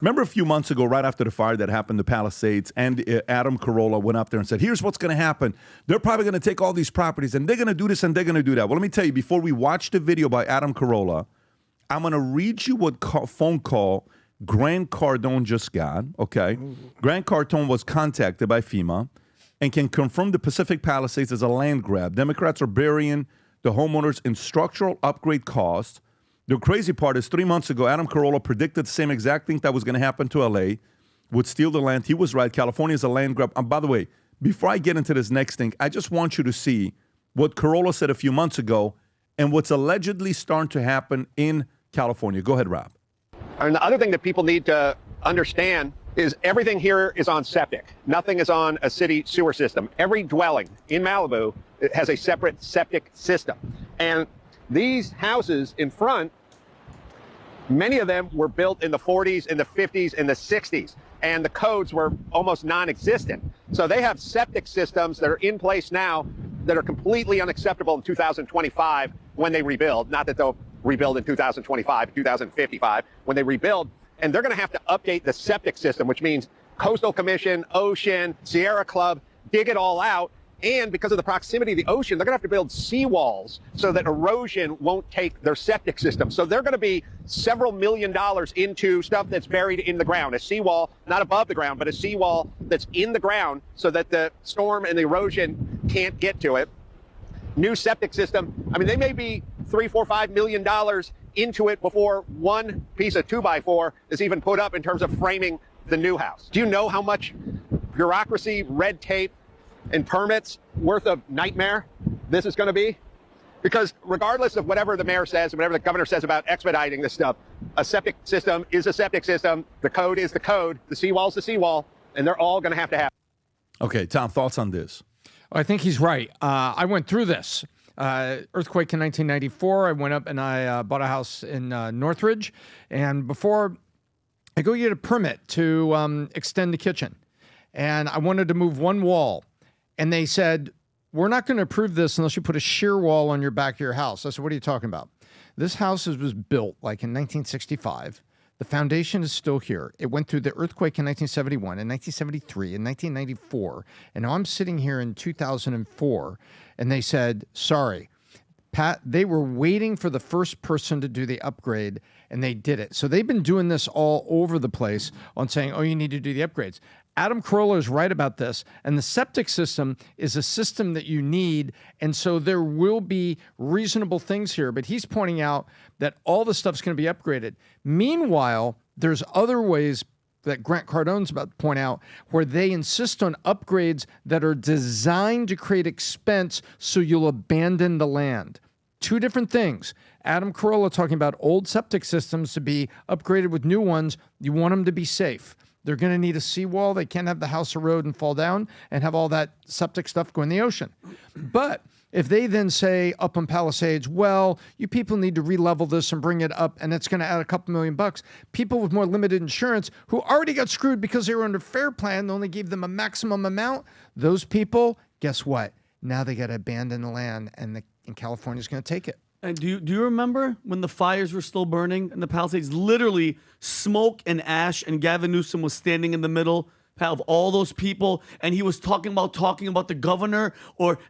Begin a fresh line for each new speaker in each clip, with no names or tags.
Remember a few months ago, right after the fire that happened in the Palisades, and Adam Carolla went up there and said, here's what's going to happen. They're probably going to take all these properties, and they're going to do this, and they're going to do that. Well, let me tell you, before we watch the video by Adam Carolla, I'm going to read you what phone call Grant Cardone just got, okay? Ooh. Grant Cardone was contacted by FEMA and can confirm the Pacific Palisades as a land grab. Democrats are burying the homeowners in structural upgrade costs. The crazy part is 3 months ago, Adam Carolla predicted the same exact thing that was going to happen to L.A., would steal the land. He was right. California is a land grab. And by the way, before I get into this next thing, I just want you to see what Carolla said a few months ago and what's allegedly starting to happen in California. Go ahead, Rob.
And the other thing that people need to understand is everything here is on septic. Nothing is on a city sewer system. Every dwelling in Malibu has a separate septic system. And these houses in front, many of them were built in the 40s, in the 50s, in the 60s, and the codes were almost non-existent. So they have septic systems that are in place now that are completely unacceptable in 2025 when they rebuild. Not that they'll rebuild in 2025, 2055, when they rebuild. And they're going to have to update the septic system, which means Coastal Commission, Ocean, Sierra Club, dig it all out. And because of the proximity of the ocean, they're going to have to build seawalls so that erosion won't take their septic system. So they're going to be several $1 million into stuff that's buried in the ground, a seawall, not above the ground, but a seawall that's in the ground so that the storm and the erosion can't get to it. New septic system. I mean, they may be $3, $4, $5 million into it before one piece of 2x4 is even put up in terms of framing the new house. Do you know how much bureaucracy, red tape, and permits worth of nightmare this is going to be? Because regardless of whatever the mayor says and whatever the governor says about expediting this stuff, a septic system is a septic system. The code is the code. The seawall is the seawall, and they're all going to have.
Okay, Tom, thoughts on this?
I think he's right. I went through this. Earthquake in 1994, I went up and I bought a house in Northridge. And before I go get a permit to extend the kitchen, and I wanted to move one wall. And they said, we're not going to approve this unless you put a shear wall on your back of your house. I said, what are you talking about? This house was built like in 1965. The foundation is still here. It went through the earthquake in 1971, in 1973, in 1994. And now I'm sitting here in 2004, and they said, sorry, Pat, they were waiting for the first person to do the upgrade, and they did it. So they've been doing this all over the place on saying, oh, you need to do the upgrades. Adam Carolla is right about this, and the septic system is a system that you need, and so there will be reasonable things here, but he's pointing out that all the stuff's going to be upgraded. Meanwhile, there's other ways that Grant Cardone's about to point out where they insist on upgrades that are designed to create expense so you'll abandon the land. Two different things. Adam Carolla talking about old septic systems to be upgraded with new ones. You want them to be safe. They're going to need a seawall. They can't have the house erode and fall down and have all that septic stuff go in the ocean. But if they then say up on Palisades, well, you people need to re-level this and bring it up, and it's going to add a couple $1 million, people with more limited insurance who already got screwed because they were under FAIR Plan, they only gave them a maximum amount, those people, guess what? Now they got to abandon the land, and California's going to take it.
And do you remember when the fires were still burning in the Palisades? Literally smoke and ash, and Gavin Newsom was standing in the middle of all those people, and he was talking about the governor,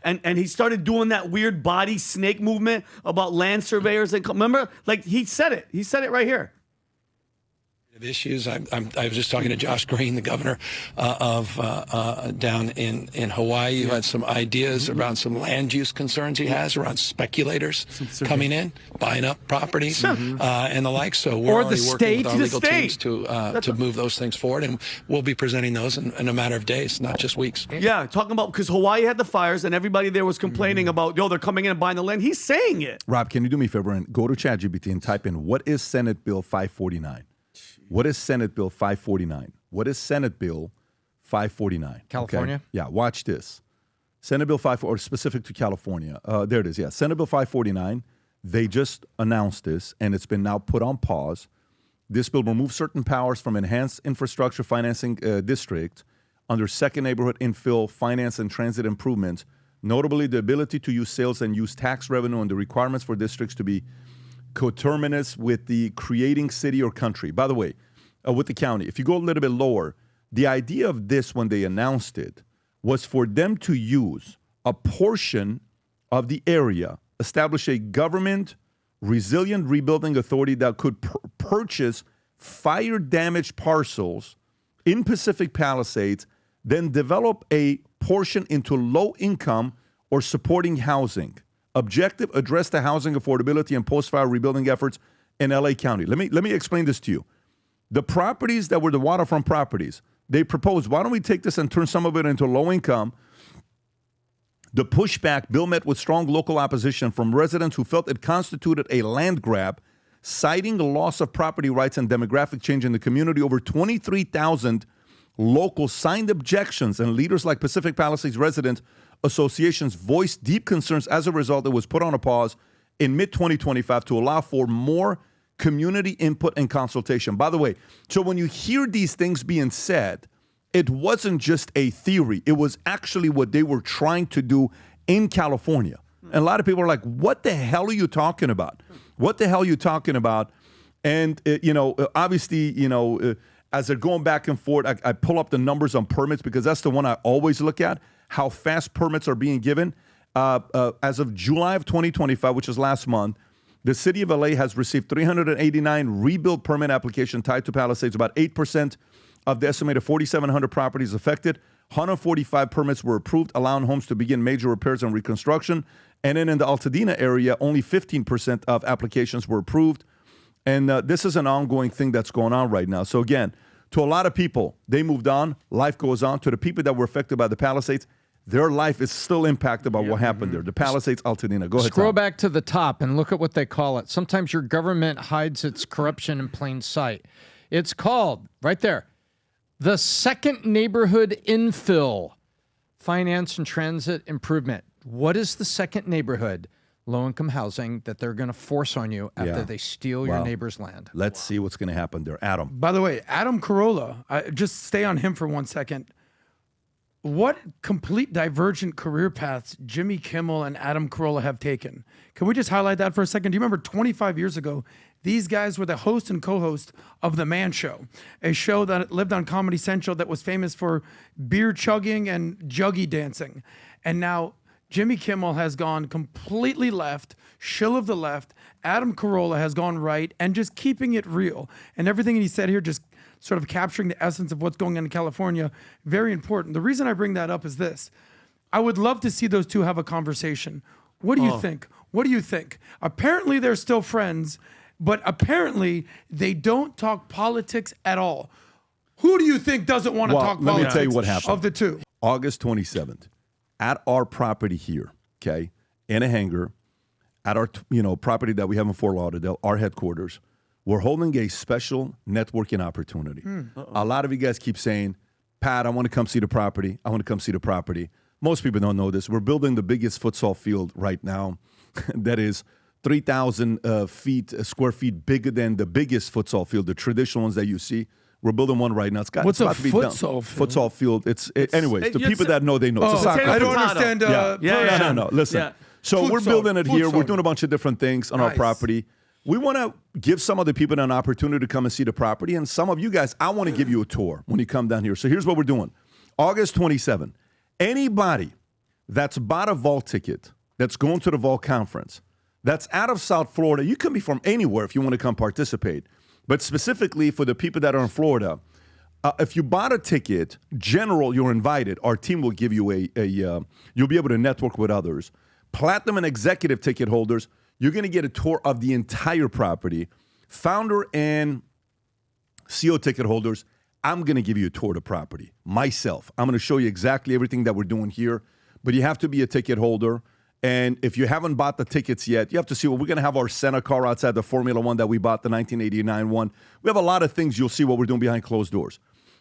and he started doing that weird body snake movement about land surveyors. And remember, like he said it right here.
Issues. I was just talking to Josh Green, the governor of down in Hawaii, who had some ideas around some land use concerns he has around speculators coming in, buying up properties, and the like. So we're already working with our legal teams to move those things forward, and we'll be presenting those in a matter of days, not just weeks.
Yeah, talking about, because Hawaii had the fires and everybody there was complaining about, they're coming in and buying the land. He's saying it.
Rob, can you do me a favor and go to ChatGPT and type in, what is Senate Bill 549? What is Senate Bill 549? What is Senate Bill 549?
California?
Okay? Yeah, watch this. Senate Bill 549, or specific to California. There it is, yeah. Senate Bill 549, they just announced this, and it's been now put on pause. This bill removes certain powers from Enhanced Infrastructure Financing District under Second Neighborhood Infill Finance and Transit Improvements, notably the ability to use sales and use tax revenue and the requirements for districts to be coterminous with the creating city or country. By the way, with the county. If you go a little bit lower, the idea of this when they announced it was for them to use a portion of the area, establish a government resilient rebuilding authority that could purchase fire-damaged parcels in Pacific Palisades, then develop a portion into low-income or supporting housing. Objective, address the housing affordability and post-fire rebuilding efforts in LA County. Let me explain this to you. The properties that were the waterfront properties, they proposed, why don't we take this and turn some of it into low-income? The pushback bill met with strong local opposition from residents who felt it constituted a land grab, citing the loss of property rights and demographic change in the community. Over 23,000 locals signed objections, and leaders like Pacific Palisades Residents Associations voiced deep concerns. As a result, it was put on a pause in mid-2025 to allow for more community input and consultation. By the way, so when you hear these things being said, it wasn't just a theory. It was actually what they were trying to do in California. And a lot of people are like, what the hell are you talking about? What the hell are you talking about? And, obviously, as they're going back and forth, I pull up the numbers on permits because that's the one I always look at, how fast permits are being given. As of July of 2025, which is last month, the city of LA has received 389 rebuild permit applications tied to Palisades, about 8% of the estimated 4,700 properties affected. 145 permits were approved, allowing homes to begin major repairs and reconstruction. And then in the Altadena area, only 15% of applications were approved. And this is an ongoing thing that's going on right now. So again, to a lot of people, they moved on, life goes on. To the people that were affected by the Palisades, their life is still impacted by what happened there. The Palisades, Altadena. Go ahead,
Scroll
Tom.
back to the top and look at what they call it. Sometimes your government hides its corruption in plain sight. It's called, right there, the Second Neighborhood Infill Finance and Transit Improvement. What is the second neighborhood? Low-income housing that they're going to force on you after they steal your neighbor's land.
Let's see what's going to happen there. Adam.
By the way, Adam Carolla, just stay on him for 1 second. What complete divergent career paths Jimmy Kimmel and Adam Carolla have taken. Can we just highlight that for a second? Do you remember 25 years ago, these guys were the host and co-host of The Man Show, a show that lived on Comedy Central that was famous for beer chugging and juggy dancing. And now Jimmy Kimmel has gone completely left, shill of the left. Adam Carolla has gone right and just keeping it real. And everything he said here just sort of capturing the essence of what's going on in California, very important. The reason I bring that up is this. I would love to see those two have a conversation. What do you think? What do you think? Apparently they're still friends, but apparently they don't talk politics at all. Who do you think doesn't want to talk politics?
Let me tell you what happened.
Of the two.
August 27th, at our property here, okay, in a hangar, at our property that we have in Fort Lauderdale, our headquarters, we're holding a special networking opportunity. A lot of you guys keep saying, Pat, I want to come see the property. I want to come see the property. Most people don't know this. We're building the biggest futsal field right now that is 3,000 square feet bigger than the biggest futsal field, the traditional ones that you see. We're building one right now.
What's
about
a
to be done.
futsal field?
Futsal field. Anyways, the people that know, they know. It's a soccer
I
field.
don't understand.
No. Listen.
Yeah.
So we're
Futsal.
building it here. We're
Futsal.
doing a bunch of different things on our
Nice.
property. We want to give some other people an opportunity to come and see the property. And some of you guys, I want to give you a tour when you come down here. So here's what we're doing. August 27. Anybody that's bought a Vault ticket, that's going to the Vault conference, that's out of South Florida, you can be from anywhere if you want to come participate. But specifically for the people that are in Florida, if you bought a ticket, general, you're invited. Our team will give you you'll be able to network with others. Platinum and executive ticket holders, you're going to get a tour of the entire property. Founder and CEO ticket holders, I'm going to give you a tour of the property myself. I'm going to show you exactly everything that we're doing here, but you have to be a ticket holder. And if you haven't bought the tickets yet, you have to see, we're going to have our Senna car outside, the Formula One that we bought, the 1989 one. We have a lot of things. You'll see what we're doing behind closed doors.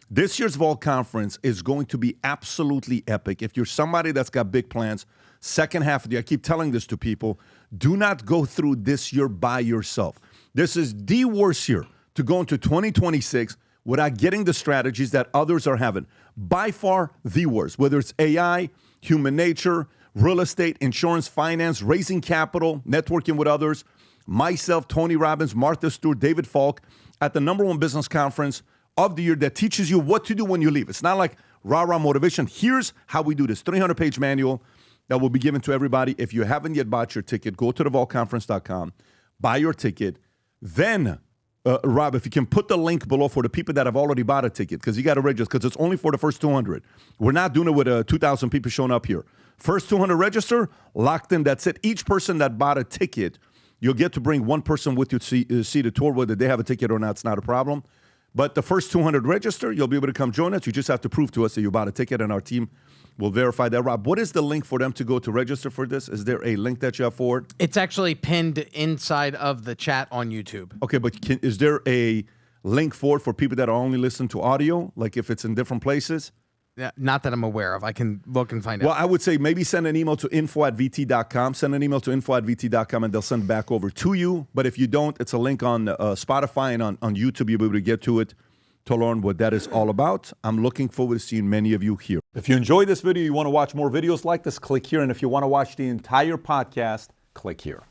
This year's Vault Conference is going to be absolutely epic. If you're somebody that's got big plans, second half of the year, I keep telling this to people, do not go through this year by yourself. This is the worst year to go into 2026 without getting the strategies that others are having. By far the worst, whether it's AI, human nature, real estate, insurance, finance, raising capital, networking with others. Myself, Tony Robbins, Martha Stewart, David Falk at the #1 business conference of the year that teaches you what to do when you leave. It's not like rah-rah motivation. Here's how we do this. 300-page manual that will be given to everybody. If you haven't yet bought your ticket, go to thevaultconference.com, buy your ticket. Then, Rob, if you can put the link below for the people that have already bought a ticket, because you got to register, because it's only for the first 200. We're not doing it with 2,000 people showing up here. First 200 register, locked in, that's it. Each person that bought a ticket, you'll get to bring one person with you to see the tour. Whether they have a ticket or not, it's not a problem. But the first 200 register, you'll be able to come join us. You just have to prove to us that you bought a ticket, and our team will verify that. Rob, what is the link for them to go to register for this? Is there a link that you have for it?
It's actually pinned inside of the chat on YouTube.
Okay, but is there a link for it for people that are only listening to audio, like if it's in different places?
Yeah, not that I'm aware of. I can look and find
Well,
out.
I would say maybe send an email to info@vt.com. Send an email to info@vt.com, and they'll send it back over to you. But if you don't, it's a link on Spotify and on YouTube. You'll be able to get to it to learn what that is all about. I'm looking forward to seeing many of you here. If you enjoyed this video, you want to watch more videos like this, click here. And if you want to watch the entire podcast, click here.